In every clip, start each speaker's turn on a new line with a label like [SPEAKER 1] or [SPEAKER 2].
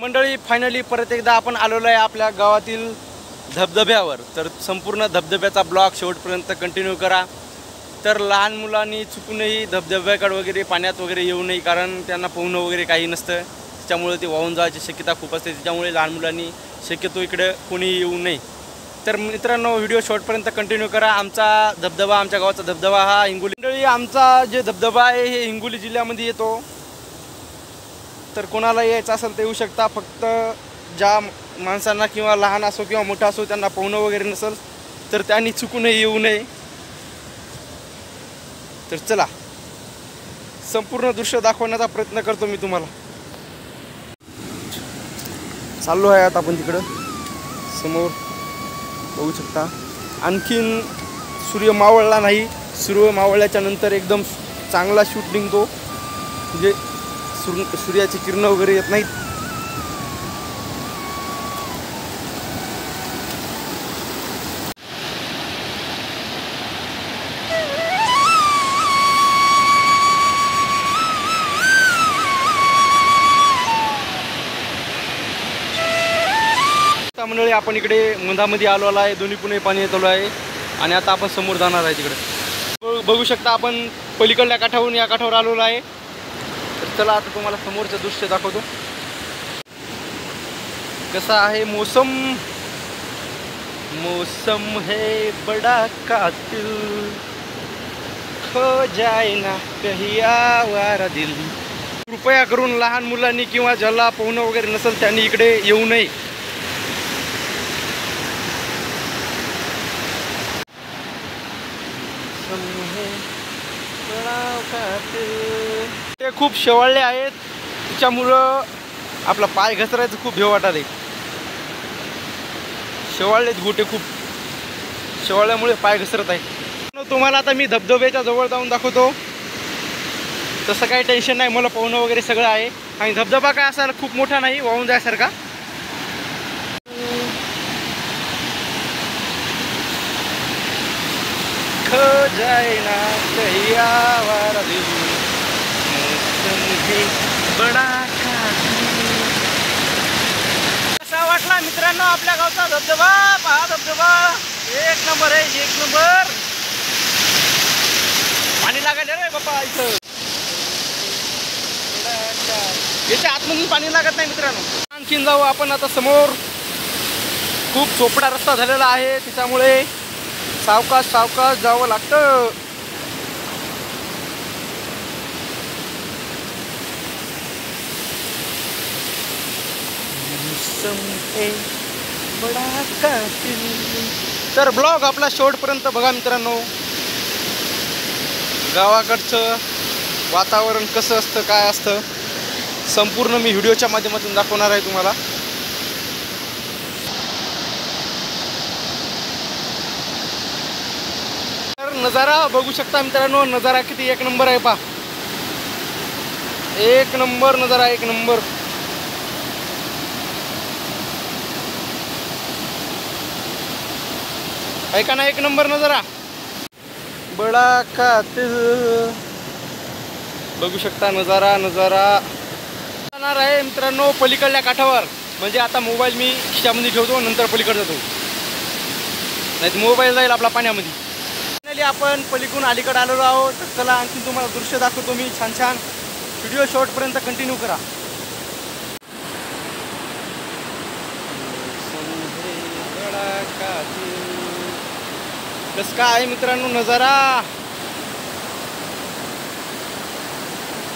[SPEAKER 1] मंडळी फायनली परत एकदा आपण आलेलो आहे आपल्या गावातील धबधब्यावर। तर संपूर्ण धबधब्याचा ब्लॉग शेवटपर्यंत कंटिन्यू करा। तर लहान मुलांनी चुकूनही धबधब्याकडे वगैरे पाण्यात वगैरे येऊ नये, कारण त्यांना पोहणं वगैरे काही नसतं, त्याच्यामुळे ते वाहून जायची शक्यता खूप असते। त्याच्यामुळे लहान मुलांनी शक्यतो इकडे कोणी येऊ नये। तर मित्रांनो व्हिडिओ शेवटपर्यंत कंटिन्यू करा। आमचा धबधबा, आमच्या गावाचा धबधबा हा हिंगोली मंडळी, आमचा जे धबधबा आहे हे हिंगोली जिल्ह्यामध्ये येतो। तर कोणाला यायचं असेल तर येऊ शकता। फक्त ज्या माणसांना किंवा लहान असो किंवा मोठा असो त्यांना पोहणं वगैरे नसेल तर त्यांनी चुकूनही येऊ नये। तर चला संपूर्ण दृश्य दाखवण्याचा प्रयत्न करतो मी तुम्हाला। चाललो आहे आता आपण तिकडं समोर बघू शकता। आणखीन सूर्य मावळला नाही, सूर्य मावळल्याच्या नंतर एकदम चांगला शूट निघतो, म्हणजे सूर्याची किरण वगैरे येत नाहीत। मंडळी आपण इकडे मंदामध्ये आलो आहे, दोन्ही पुणे पाणी येतलो आहे आणि आता आपण समोर जाणार आहे तिकडे। बघू शकता आपण पलीकडल्या काठावरून या काठावर आलेलो आहे। तर चला आता तुम्हाला समोरचं दृश्य दाखवतो कसा आहे मौसम। मौसम है बड़ा कातिल, खो जाए ना कहीं आवारा दिल। कृपया करून लहान मुलांनी किंवा ज्याला पोहणं वगैरे नसेल त्यांनी इकडे येऊ नये। ते खूप शेवाळले आहेत, त्याच्यामुळं आपला पाय घसरायचं खूप भेव वाटत आहे। शेवाळलेत गोटे खूप, शेवाळल्यामुळे पाय घसरत आहे। तुम्हाला आता मी धबधब्याच्या जवळ जाऊन दाखवतो। तसं काही टेन्शन नाही, मला पोहणं वगैरे सगळं आहे आणि धबधबा काय असायला खूप मोठा नाही, वाहून जायसारखा। खो जाए ना कहीं आवारा दिल, मौसम है बड़ा कातिल। कसा वाटला मित्रांनो आपल्या गावचा धबधबा? पहा धबधबा एक नंबर आहे, एक नंबर। पाणी लागायला रे बाप्पा इथं, याच्या आतमधून पाणी लागत नाही मित्रांनो। आणखीन जाऊ आपण आता समोर। खूप चोपडा रस्ता झालेला आहे, त्याच्यामुळे सावकाश सावकाश जावं लागतं। तर ब्लॉग आपला शेवटपर्यंत बघा मित्रांनो। गावाकडचं वातावरण कसं असतं, काय असतं, संपूर्ण मी व्हिडिओच्या माध्यमातून दाखवणार आहे तुम्हाला। नजारा बघू शकता मित्रांनो, नजारा किती एक नंबर आहे पहा, एक नंबर नजारा, एक नंबर। आहे का ना एक नंबर नजारा? बडा कातिल बघू शकता नजारा, नजारा जाणार आहे मित्रांनो पलीकडल्या काठावर। म्हणजे आता मोबाईल मी खिशामध्ये ठेवतो, नंतर पलीकडे जातो, नाही मोबाईल जाईल आपला पाण्यामध्ये। आपण पलीकडून अलीकडे आलेलो आहोत। तर चला आणखी तुम्हाला दृश्य दाखवतो मी छान छान। व्हिडिओ शेवटपर्यंत कंटिन्यू करा। कसं काय आहे मित्रांनो नजारा?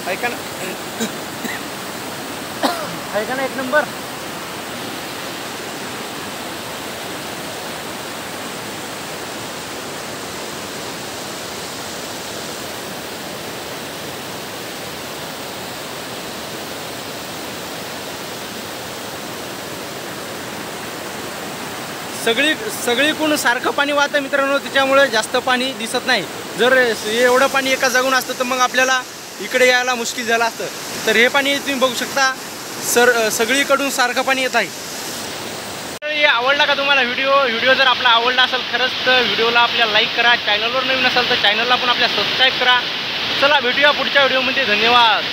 [SPEAKER 1] ऐका ना, ऐका ना एक नंबर। सगळीकडून सारखं पाणी वाहतं मित्रांनो, त्याच्यामुळे जास्त पाणी दिसत नाही। जर एवढं पाणी एका जागून असतं तर मग आपल्याला इकडे यायला मुश्किल झालं असतं। तर हे पाणी तुम्ही बघू शकता सगळीकडून सारखं पाणी येत आहे। आवडला का तुम्हाला व्हिडिओ जर आपला आवडला असेल खरंच तर व्हिडिओला आपल्याला लाईक करा। चॅनलवर नवीन असाल तर चॅनलला पण आपल्या सबस्क्राईब करा। चला भेटूया पुढच्या व्हिडिओमध्ये, धन्यवाद।